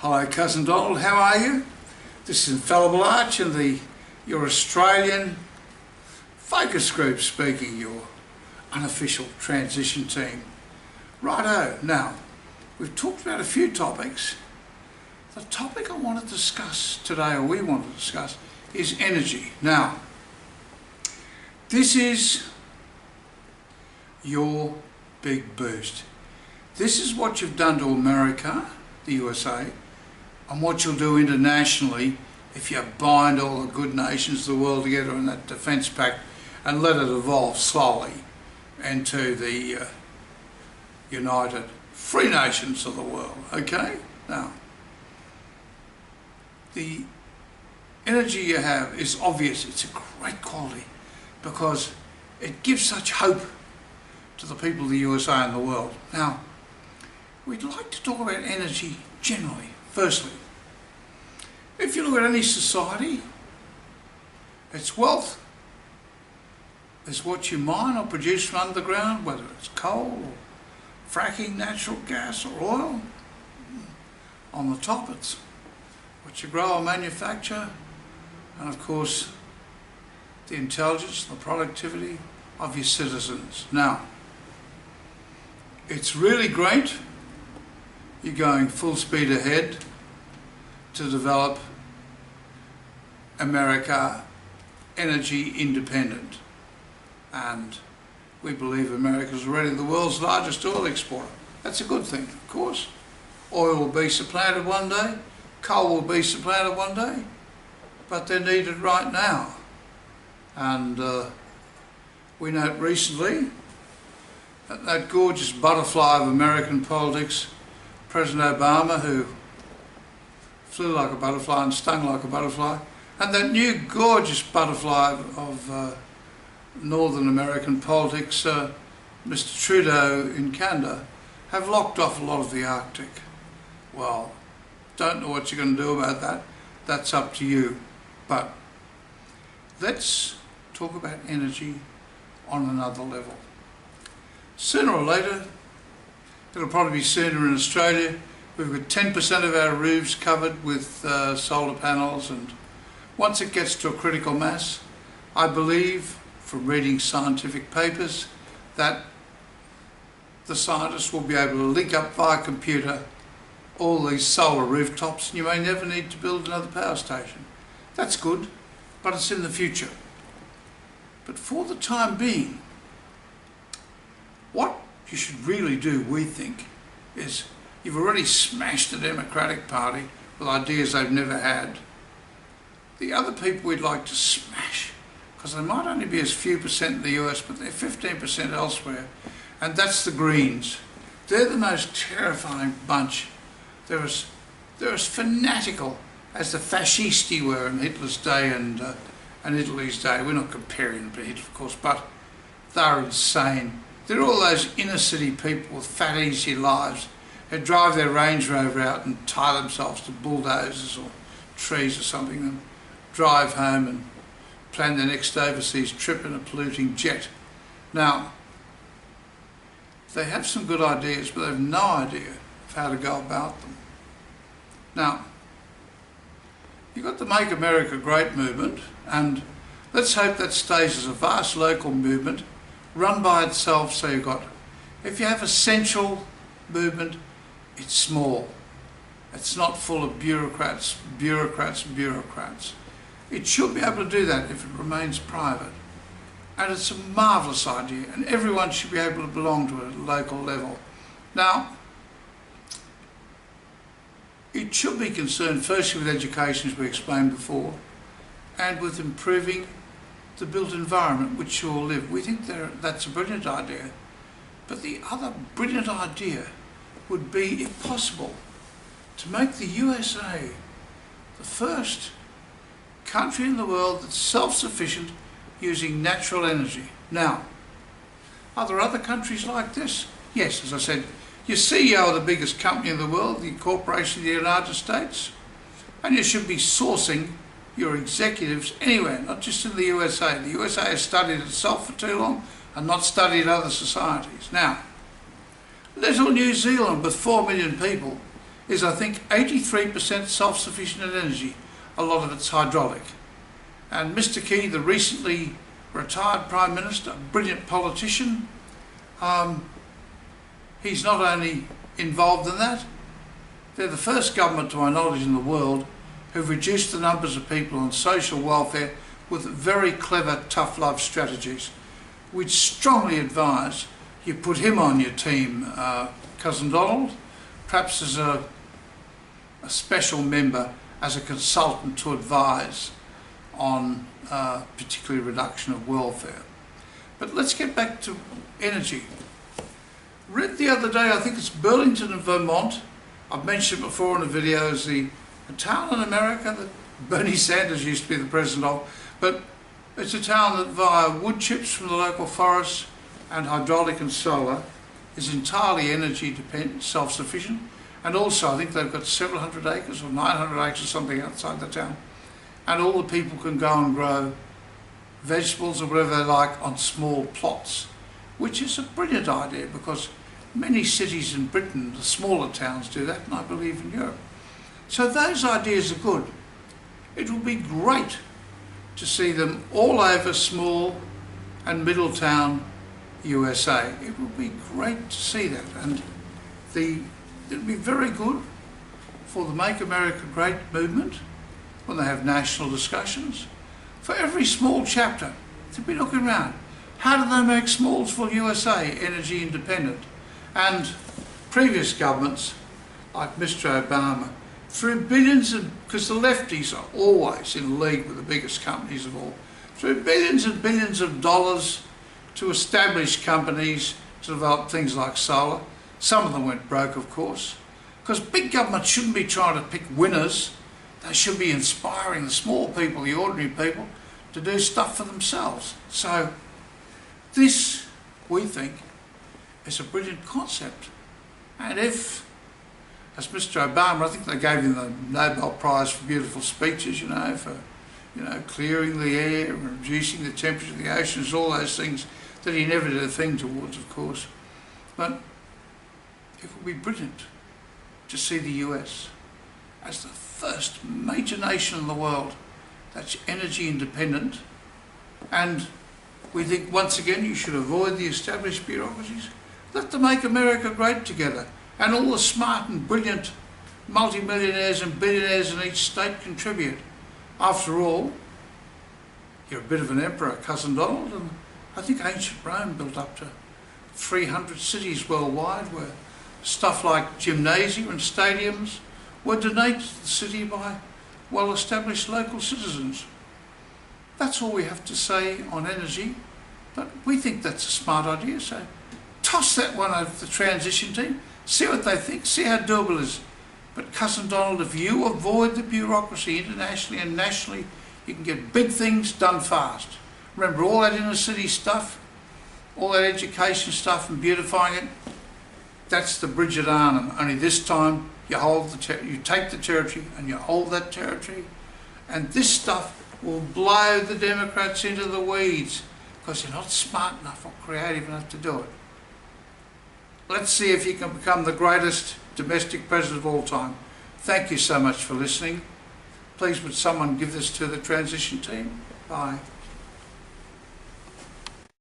Hello Cousin Donald, how are you? This is Infallible Arch and your Australian focus group speaking, your unofficial transition team. Righto, now we've talked about a few topics. The topic I want to discuss today, or we want to discuss, is energy. Now, this is your big boost. This is what you've done to America, the USA, and what you'll do internationally if you bind all the good nations of the world together in that defence pact and let it evolve slowly into the united free nations of the world. Okay? Now, the energy you have is obvious. It's a great quality because it gives such hope to the people of the USA and the world. Now, we'd like to talk about energy generally. Firstly, if you look at any society, its wealth is what you mine or produce from underground, whether it's coal or fracking, natural gas or oil. On the top, it's what you grow or manufacture, and of course the intelligence, the productivity of your citizens. Now, it's really great you're going full speed ahead to develop America energy independent, and we believe America is already the world's largest oil exporter. That's a good thing, of course. Oil will be supplanted one day, coal will be supplanted one day, but they're needed right now. And we note recently that gorgeous butterfly of American politics, President Obama, who flew like a butterfly and stung like a butterfly, and that new gorgeous butterfly of Northern American politics, Mr. Trudeau in Canada, have locked off a lot of the Arctic. Well, don't know what you're going to do about that. That's up to you. But let's talk about energy on another level. Sooner or later, it'll probably be sooner in Australia, we've got 10% of our roofs covered with solar panels, and once it gets to a critical mass, I believe from reading scientific papers that the scientists will be able to link up via computer all these solar rooftops, and you may never need to build another power station. That's good, but it's in the future. But for the time being, what you should really do, we think, is you've already smashed the Democratic Party with ideas they've never had. The other people we'd like to smash, because they might only be as few percent in the US, but they're 15% elsewhere, and that's the Greens. They're the most terrifying bunch. They're as fanatical as the fascisti were in Hitler's day and Italy's day. We're not comparing them to Hitler, of course, but they're insane. They're all those inner city people with fat, easy lives who drive their Range Rover out and tie themselves to bulldozers or trees or something and drive home and plan their next overseas trip in a polluting jet. Now, they have some good ideas, but they have no idea of how to go about them. Now, you've got the Make America Great movement, and let's hope that stays as a vast local movement run by itself. So you've got, if you have a central movement, it's small. It's not full of bureaucrats. It should be able to do that if it remains private. And it's a marvellous idea, and everyone should be able to belong to it at a local level. Now, it should be concerned firstly with education, as we explained before, and with improving the built environment which you all live. We think that's a brilliant idea. But the other brilliant idea would be, if possible, to make the USA the first country in the world that's self-sufficient using natural energy. Now, are there other countries like this? Yes, as I said, your CEO of the biggest company in the world, the Corporation of the United States, and you should be sourcing your executives anywhere, not just in the USA. The USA has studied itself for too long and not studied other societies. Now, little New Zealand with 4 million people is, I think, 83% self-sufficient in energy. A lot of it's hydraulic. And Mr. Key, the recently retired Prime Minister, a brilliant politician, he's not only involved in that, they're the first government, to my knowledge, in the world who've reduced the numbers of people on social welfare with very clever, tough love strategies. We'd strongly advise you put him on your team, Cousin Donald, perhaps as a special member, as a consultant to advise on particularly reduction of welfare. But let's get back to energy. Read the other day, I think it's Burlington in Vermont, I've mentioned before in the videos, a town in America that Bernie Sanders used to be the president of, but it's a town that via wood chips from the local forests and hydraulic and solar is entirely energy dependent, self-sufficient, and also I think they've got several hundred acres or 900 acres or something outside the town, and all the people can go and grow vegetables or whatever they like on small plots, which is a brilliant idea because many cities in Britain, the smaller towns, do that, and I believe in Europe. So those ideas are good. It would be great to see them all over small and middle town USA. It would be great to see that, and it would be very good for the Make America Great movement when they have national discussions. For every small chapter to be looking around, how do they make Smallsville USA energy independent? And previous governments, like Mr. Obama, threw billions, because the lefties are always in league with the biggest companies of all, threw billions and billions of dollars to establish companies to develop things like solar. Some of them went broke, of course, because big government shouldn't be trying to pick winners. They should be inspiring the small people, the ordinary people, to do stuff for themselves. So this, we think, is a brilliant concept. And if, as Mr. Obama, I think they gave him the Nobel Prize for beautiful speeches, for clearing the air and reducing the temperature of the oceans, all those things that he never did a thing towards, of course. But it would be brilliant to see the US as the first major nation in the world that's energy independent. And we think, once again, you should avoid the established bureaucracies. Let them make America great together. And all the smart and brilliant multimillionaires and billionaires in each state contribute. After all, you're a bit of an emperor, Cousin Donald, and I think ancient Rome built up to 300 cities worldwide where stuff like gymnasia and stadiums were donated to the city by well-established local citizens. That's all we have to say on energy, but we think that's a smart idea, so toss that one over to the transition team, see what they think, see how doable it is. But Cousin Donald, if you avoid the bureaucracy internationally and nationally, you can get big things done fast. Remember all that inner city stuff, all that education stuff and beautifying it, that's the bridge at Arnhem, only this time you take the territory and you hold that territory, and this stuff will blow the Democrats into the weeds because they're not smart enough or creative enough to do it. Let's see if you can become the greatest domestic president of all time. Thank you so much for listening. Please would someone give this to the transition team? Bye.